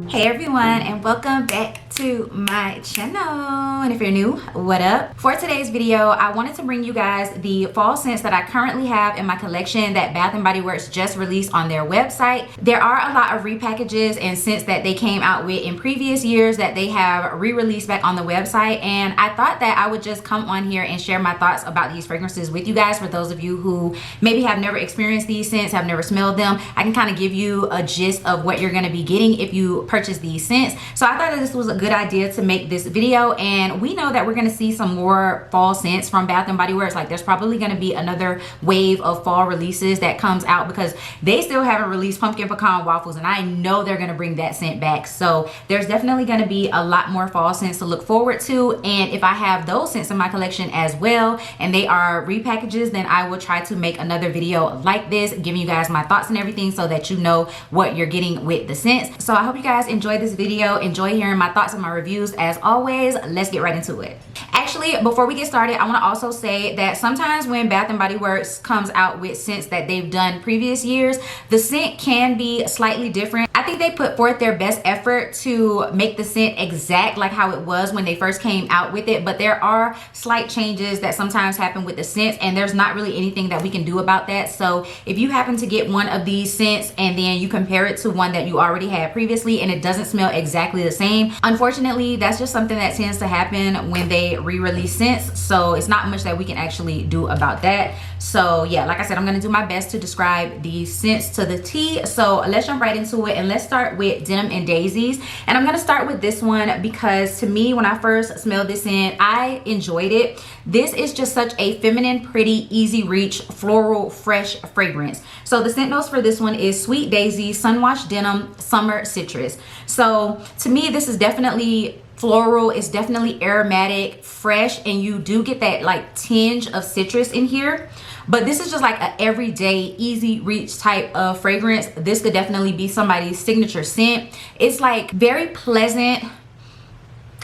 Hey everyone, and welcome back to my channel. And if you're new, what up? For today's video, I wanted to bring you guys the fall scents that I currently have in my collection that Bath & Body Works just released on their website. There are a lot of repackages and scents that they came out with in previous years that they have re-released back on the website, and I thought that I would just come on here and share my thoughts about these fragrances with you guys. For those of you who maybe have never experienced these scents, have never smelled them, I can kind of give you a gist of what you're going to be getting if you purchase these scents. So I thought that this was a good idea to make this video, and we know that we're going to see some more fall scents from Bath & Body Works. Like, there's probably going to be another wave of fall releases that comes out because they still haven't released pumpkin pecan waffles, and I know they're going to bring that scent back. So there's definitely going to be a lot more fall scents to look forward to, and if I have those scents in my collection as well and they are repackages, then I will try to make another video like this giving you guys my thoughts and everything so that you know what you're getting with the scents. So I hope you guys enjoy this video, enjoy hearing my thoughts and my reviews. As always, let's get right into it. Actually, before we get started, I want to also say that sometimes when Bath & Body Works comes out with scents that they've done previous years, the scent can be slightly different. I think they put forth their best effort to make the scent exact like how it was when they first came out with it, but there are slight changes that sometimes happen with the scents, and there's not really anything that we can do about that. So if you happen to get one of these scents and then you compare it to one that you already had previously and it doesn't smell exactly the same, unfortunately that's just something that tends to happen when they re-release scents. So it's not much that we can actually do about that. So yeah, like I said, I'm going to do my best to describe these scents to the T. So let's jump right into it, and let's start with Denim and Daisies. And I'm going to start with this one because to me, when I first smelled this scent, I enjoyed it. This is just such a feminine, pretty, easy reach, floral, fresh fragrance. So the scent notes for this one is Sweet Daisy, Sunwashed Denim, Summer Citrus. So to me, this is definitely floral. It's definitely aromatic, fresh, and you do get that like tinge of citrus in here. But this is just like an everyday, easy reach type of fragrance. This could definitely be somebody's signature scent. It's like very pleasant,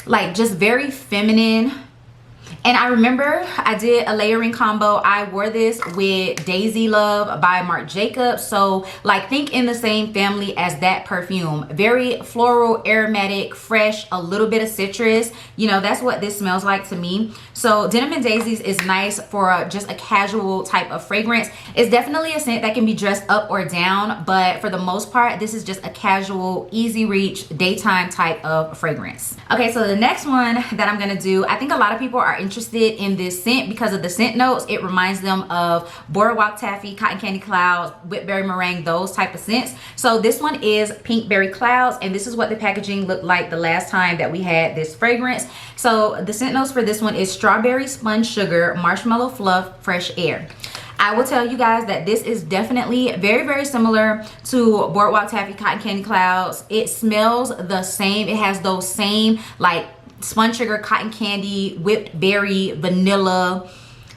like just very feminine. And I remember I did a layering combo. I wore this with Daisy Love by Marc Jacobs. So like think in the same family as that perfume. Very floral, aromatic, fresh, a little bit of citrus. You know, that's what this smells like to me. So Denim and Daisies is nice for just a casual type of fragrance. It's definitely a scent that can be dressed up or down, but for the most part, this is just a casual, easy reach, daytime type of fragrance. Okay, so the next one that I'm gonna do, I think a lot of people are interested in this scent because of the scent notes. It reminds them of Boardwalk Taffy, Cotton Candy Clouds, Whipberry Meringue, those type of scents. So this one is Pinkberry Clouds, and this is what the packaging looked like the last time that we had this fragrance. So the scent notes for this one is Strawberry Sponge Sugar, Marshmallow Fluff, Fresh Air. I will tell you guys that this is definitely very, very similar to Boardwalk Taffy, Cotton Candy Clouds. It smells the same. It has those same like sponge sugar, cotton candy, whipped berry, vanilla,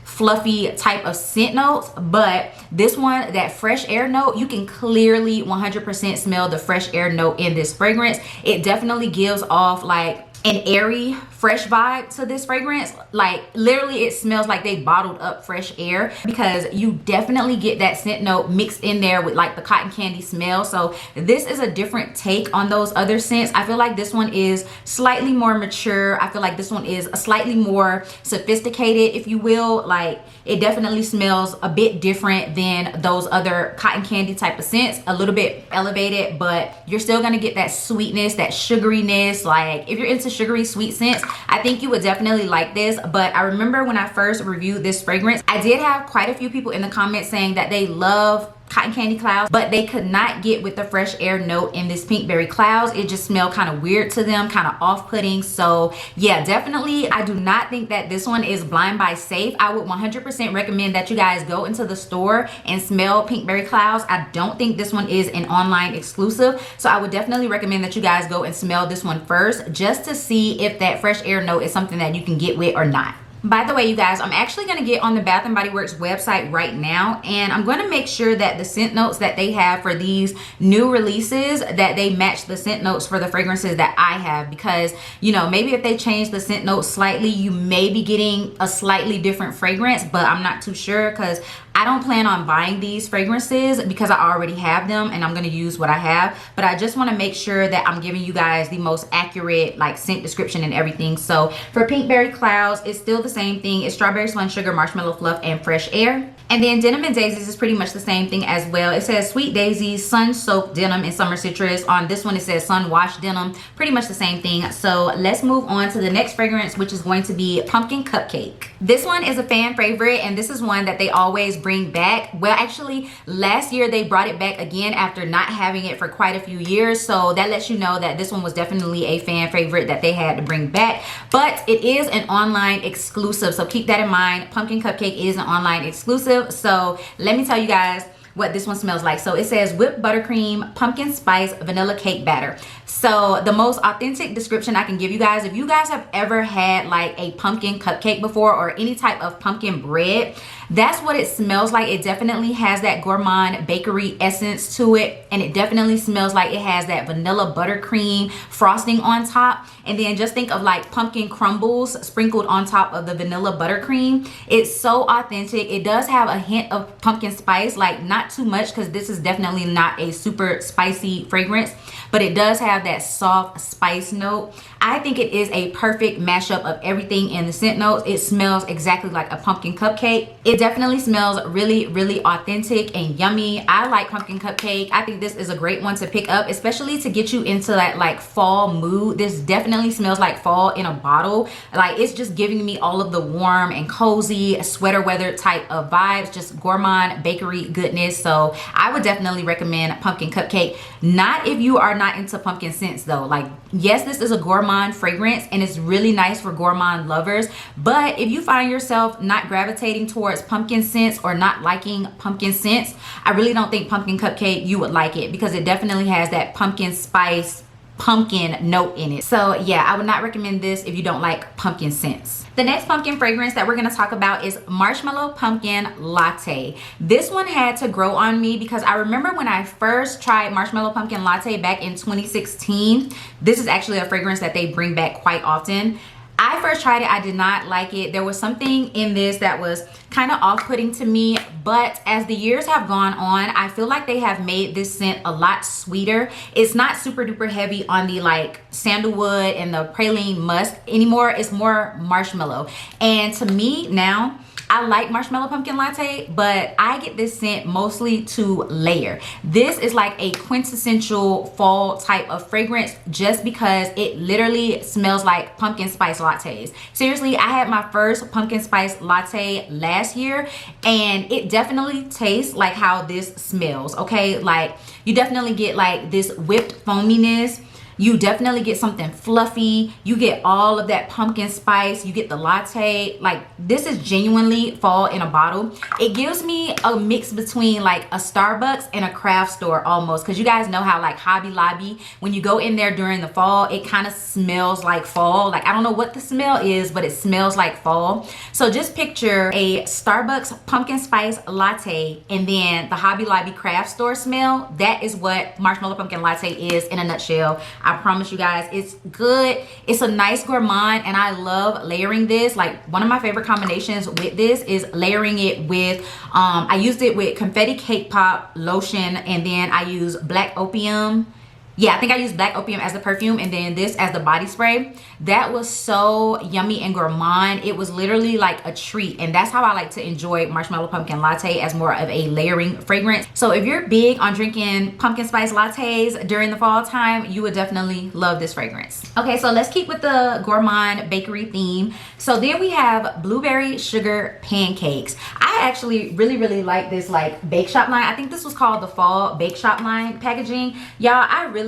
fluffy type of scent notes. But this one, that fresh air note, you can clearly 100% smell the fresh air note in this fragrance. It definitely gives off like an airy, fresh vibe to this fragrance. Like literally it smells like they bottled up fresh air, because you definitely get that scent note mixed in there with like the cotton candy smell. So this is a different take on those other scents. I feel like this one is slightly more mature. I feel like this one is slightly more sophisticated, if you will. Like it definitely smells a bit different than those other cotton candy type of scents, a little bit elevated, but you're still gonna get that sweetness, that sugariness. Like if you're into sugary sweet scents, I think you would definitely like this. But I remember when I first reviewed this fragrance, I did have quite a few people in the comments saying that they love Cotton Candy Clouds, but they could not get with the fresh air note in this Pinkberry Clouds. It just smelled kind of weird to them, kind of off-putting. So yeah, definitely I do not think that this one is blind buy safe. I would 100% recommend that you guys go into the store and smell Pinkberry Clouds. I don't think this one is an online exclusive, so I would definitely recommend that you guys go and smell this one first, just to see if that fresh air note is something that you can get with or not. By the way, you guys, I'm actually going to get on the Bath & Body Works website right now, and I'm going to make sure that the scent notes that they have for these new releases, that they match the scent notes for the fragrances that I have, because, you know, maybe if they change the scent notes slightly, you may be getting a slightly different fragrance, but I'm not too sure because I don't plan on buying these fragrances because I already have them and I'm going to use what I have, but I just want to make sure that I'm giving you guys the most accurate like scent description and everything. So for Pink Berry Clouds, it's still the same thing. It's strawberry spun sugar, marshmallow fluff, and fresh air. And then Denim and Daisies is pretty much the same thing as well. It says Sweet Daisy, Sun Soaked Denim, and Summer Citrus. On this one, it says Sunwashed Denim. Pretty much the same thing. So let's move on to the next fragrance, which is going to be Pumpkin Cupcake. This one is a fan favorite, and this is one that they always bring back. Well, actually, last year they brought it back again after not having it for quite a few years. So that lets you know that this one was definitely a fan favorite that they had to bring back. But it is an online exclusive, so keep that in mind. Pumpkin Cupcake is an online exclusive. So let me tell you guys what this one smells like. So it says whipped buttercream, pumpkin spice, vanilla cake batter. So the most authentic description I can give you guys, if you guys have ever had like a pumpkin cupcake before or any type of pumpkin bread, that's what it smells like. It definitely has that gourmand bakery essence to it, and it definitely smells like it has that vanilla buttercream frosting on top. And then just think of like pumpkin crumbles sprinkled on top of the vanilla buttercream. It's so authentic. It does have a hint of pumpkin spice, like not too much, because this is definitely not a super spicy fragrance, but it does have that soft spice note. I think it is a perfect mashup of everything in the scent notes. It smells exactly like a pumpkin cupcake. It definitely smells really, really authentic and yummy. I like pumpkin cupcake. I think this is a great one to pick up, especially to get you into that like fall mood. This definitely smells like fall in a bottle. Like it's just giving me all of the warm and cozy sweater weather type of vibes, just gourmand bakery goodness. So I would definitely recommend pumpkin cupcake. Not if you are not into pumpkin scents though. Like yes, this is a gourmand fragrance and it's really nice for gourmand lovers, but if you find yourself not gravitating towards pumpkin scents or not liking pumpkin scents, I really don't think pumpkin cupcake you would like it, because it definitely has that pumpkin spice pumpkin note in it. So yeah, I would not recommend this if you don't like pumpkin scents. The next pumpkin fragrance that we're going to talk about is Marshmallow Pumpkin Latte. This one had to grow on me because I remember when I first tried Marshmallow Pumpkin Latte back in 2016. This is actually a fragrance that they bring back quite often. I first tried it, I did not like it. There was something in this that was kind of off-putting to me, but as the years have gone on, I feel like they have made this scent a lot sweeter. It's not super duper heavy on the like sandalwood and the praline musk anymore. It's more marshmallow. And to me now, I like Marshmallow Pumpkin Latte, but I get this scent mostly to layer. This is like a quintessential fall type of fragrance just because it literally smells like pumpkin spice lattes. Seriously, I had my first pumpkin spice latte last year and it definitely tastes like how this smells, okay? Like you definitely get like this whipped foaminess. You definitely get something fluffy. You get all of that pumpkin spice. You get the latte. Like this is genuinely fall in a bottle. It gives me a mix between like a Starbucks and a craft store almost, because you guys know how like Hobby Lobby, when you go in there during the fall, it kind of smells like fall. Like I don't know what the smell is, but it smells like fall. So just picture a Starbucks pumpkin spice latte and then the Hobby Lobby craft store smell. That is what Marshmallow Pumpkin Latte is in a nutshell. I promise you guys, it's good. It's a nice gourmand and I love layering this. Like one of my favorite combinations with this is layering it with, I used it with confetti cake pop lotion, and then I use black opium. Yeah, I think I used black opium as the perfume and then this as the body spray. That was so yummy and gourmand. It was literally like a treat, and that's how I like to enjoy Marshmallow Pumpkin Latte, as more of a layering fragrance. So if you're big on drinking pumpkin spice lattes during the fall time, you would definitely love this fragrance. Okay, so let's keep with the gourmand bakery theme. So then we have Blueberry Sugar Pancakes. I actually really like this like bake shop line. I think this was called the fall bake shop line packaging. Y'all, I really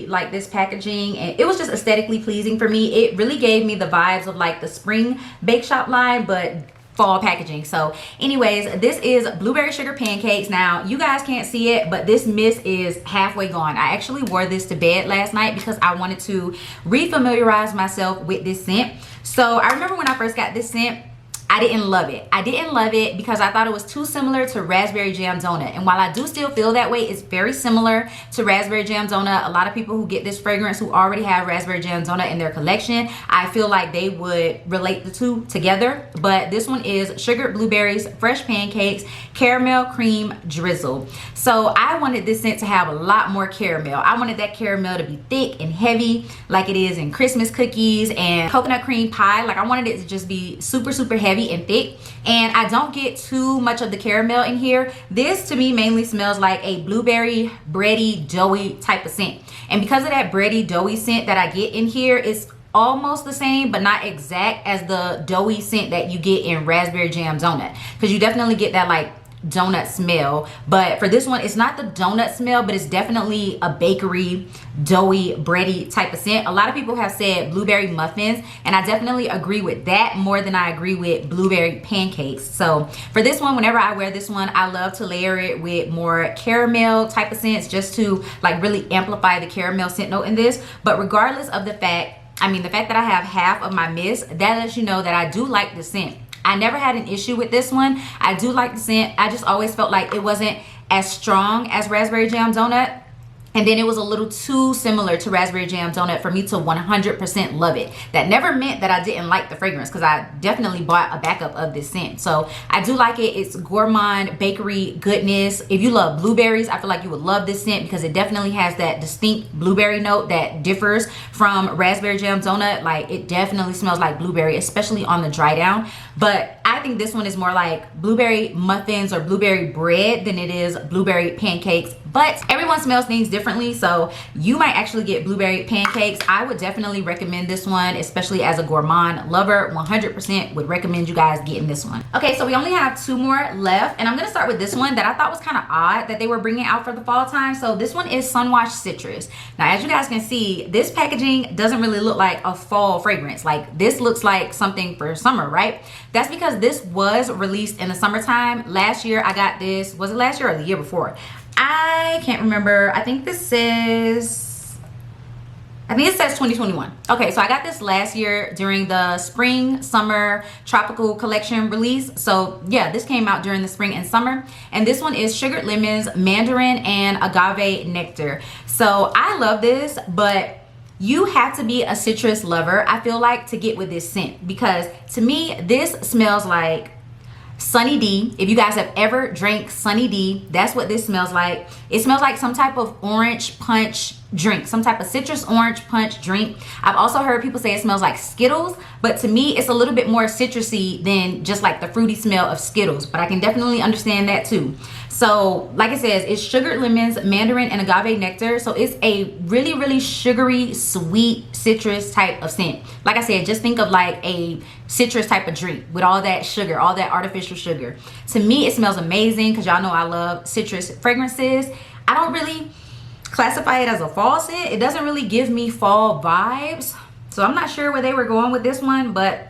like this packaging, and it was just aesthetically pleasing for me. It really gave me the vibes of like the spring bake shop line, but fall packaging. So anyways, this is Blueberry Sugar Pancakes. Now you guys can't see it, but this mist is halfway gone. I actually wore this to bed last night because I wanted to refamiliarize myself with this scent. So I remember when I first got this scent, I didn't love it. I didn't love it because I thought it was too similar to Raspberry Jam Donut. And while I do still feel that way, it's very similar to Raspberry Jam Donut. A lot of people who get this fragrance who already have Raspberry Jam Donut in their collection, I feel like they would relate the two together. But this one is sugared blueberries, fresh pancakes, caramel cream drizzle. So I wanted this scent to have a lot more caramel. I wanted that caramel to be thick and heavy like it is in Christmas cookies and coconut cream pie. Like I wanted it to just be super, super heavy and thick, and I don't get too much of the caramel in here. This to me mainly smells like a blueberry bready doughy type of scent, and because of that bready doughy scent that I get in here, it's almost the same but not exact as the doughy scent that you get in Raspberry Jam Donut, because you definitely get that like donut smell. But for this one, it's not the donut smell, but it's definitely a bakery doughy bready type of scent. A lot of people have said blueberry muffins, and I definitely agree with that more than I agree with blueberry pancakes. So for this one, whenever I wear this one, I love to layer it with more caramel type of scents just to like really amplify the caramel scent note in this. But regardless of the fact, the fact that I have half of my mist, that lets you know that I do like the scent. I never had an issue with this one. I do like the scent. I just always felt like it wasn't as strong as Raspberry Jam Donut. And then it was a little too similar to Raspberry Jam Donut for me to 100% love it. That never meant that I didn't like the fragrance, because I definitely bought a backup of this scent. So I do like it. It's gourmand bakery goodness. If you love blueberries, I feel like you would love this scent because it definitely has that distinct blueberry note that differs from Raspberry Jam Donut. Like it definitely smells like blueberry, especially on the dry down. But I think this one is more like blueberry muffins or blueberry bread than it is blueberry pancakes. But everyone smells things differently, so you might actually get blueberry pancakes. I would definitely recommend this one, especially as a gourmand lover. 100% would recommend you guys getting this one. Okay, so we only have 2 more left, and I'm gonna start with this one that I thought was kind of odd that they were bringing out for the fall time. So this one is Sunwashed Citrus. Now, as you guys can see, this packaging doesn't really look like a fall fragrance. Like this looks like something for summer, right? That's because this was released in the summertime. Last year I got this, was it last year or the year before? I can't remember. I think it says 2021. Okay, so I got this last year during the spring summer tropical collection release. So yeah, this came out during the spring and summer, and this one is sugared lemons, mandarin, and agave nectar. So I love this, but you have to be a citrus lover, I feel like, to get with this scent, because to me this smells like Sunny D. If you guys have ever drank Sunny D, that's what this smells like. It smells like some type of orange punch drink, some type of citrus orange punch drink. I've also heard people say it smells like Skittles, but to me it's a little bit more citrusy than just like the fruity smell of Skittles, but I can definitely understand that too. So like it says, it's sugared lemons, mandarin, and agave nectar. So it's a really, really sugary, sweet citrus type of scent. Like I said, just think of like a citrus type of drink with all that sugar, all that artificial sugar. To me, it smells amazing because y'all know I love citrus fragrances. I don't really classify it as a fall scent. It doesn't really give me fall vibes. So I'm not sure where they were going with this one, but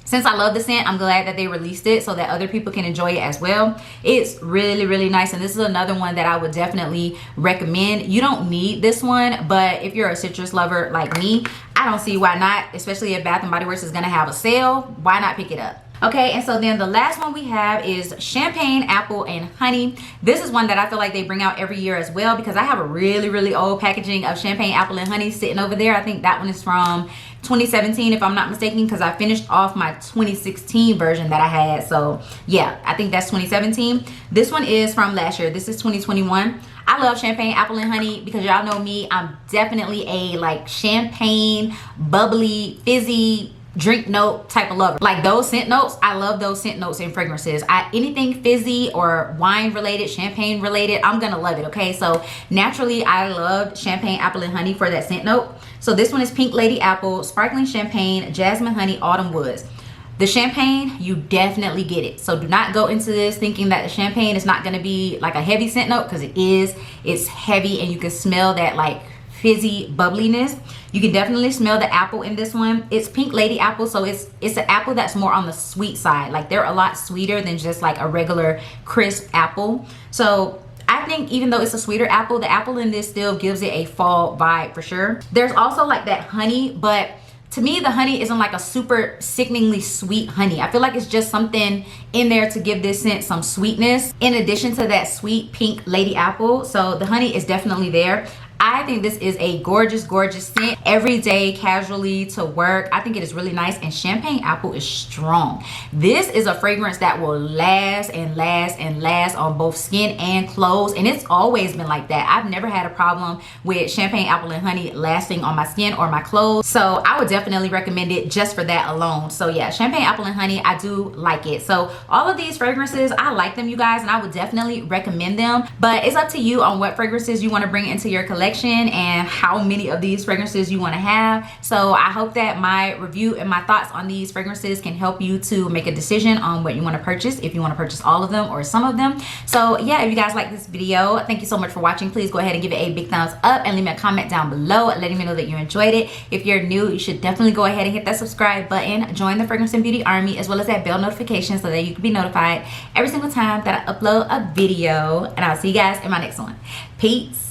since I love the scent, I'm glad that they released it so that other people can enjoy it as well. It's really, really nice, and this is another one that I would definitely recommend. You don't need this one, but if you're a citrus lover like me, I don't see why not, especially if Bath & Body Works is gonna have a sale. Why not pick it up? Okay, and so then the last one we have is Champagne Apple and Honey. This is one that I feel like they bring out every year as well, because I have a really, really old packaging of Champagne Apple and Honey sitting over there. I think that one is from 2017 if I'm not mistaken, because I finished off my 2016 version that I had. So yeah, I think that's 2017. This one is from last year. This is 2021. I love Champagne Apple and Honey because y'all know me, I'm definitely a like champagne, bubbly, fizzy drink note type of lover. Like those scent notes, I love those scent notes in fragrances. Anything fizzy or wine related, champagne related, I'm gonna love it. Okay, so naturally I loved Champagne Apple and Honey for that scent note. So this one is Pink Lady Apple, Sparkling Champagne, Jasmine Honey, Autumn Woods. The champagne, you definitely get it. So do not go into this thinking that the champagne is not gonna be like a heavy scent note, because it is. It's heavy, and you can smell that like fizzy bubbliness. You can definitely smell the apple in this one. It's Pink Lady Apple, so it's an apple that's more on the sweet side. Like they're a lot sweeter than just like a regular crisp apple. So I think even though it's a sweeter apple, the apple in this still gives it a fall vibe for sure. There's also like that honey, but to me, the honey isn't like a super sickeningly sweet honey. I feel like it's just something in there to give this scent some sweetness in addition to that sweet pink lady apple. So the honey is definitely there. I think this is a gorgeous, gorgeous scent. Every day, casually to work. I think it is really nice, and champagne apple is strong. This is a fragrance that will last and last and last on both skin and clothes, and it's always been like that. I've never had a problem with champagne apple and honey lasting on my skin or my clothes, so I would definitely recommend it just for that alone. So yeah, champagne apple and honey, I do like it. So all of these fragrances, I like them, you guys, and I would definitely recommend them, but it's up to you on what fragrances you want to bring into your collection and how many of these fragrances you want to have. So I hope that my review and my thoughts on these fragrances can help you to make a decision on what you want to purchase, if you want to purchase all of them or some of them. So yeah, if you guys like this video, thank you so much for watching. Please go ahead and give it a big thumbs up and leave me a comment down below letting me know that you enjoyed it. If you're new, you should definitely go ahead and hit that subscribe button, join the Fragrance and Beauty Army, as well as that bell notification so that you can be notified every single time that I upload a video. And I'll see you guys in my next one. Peace.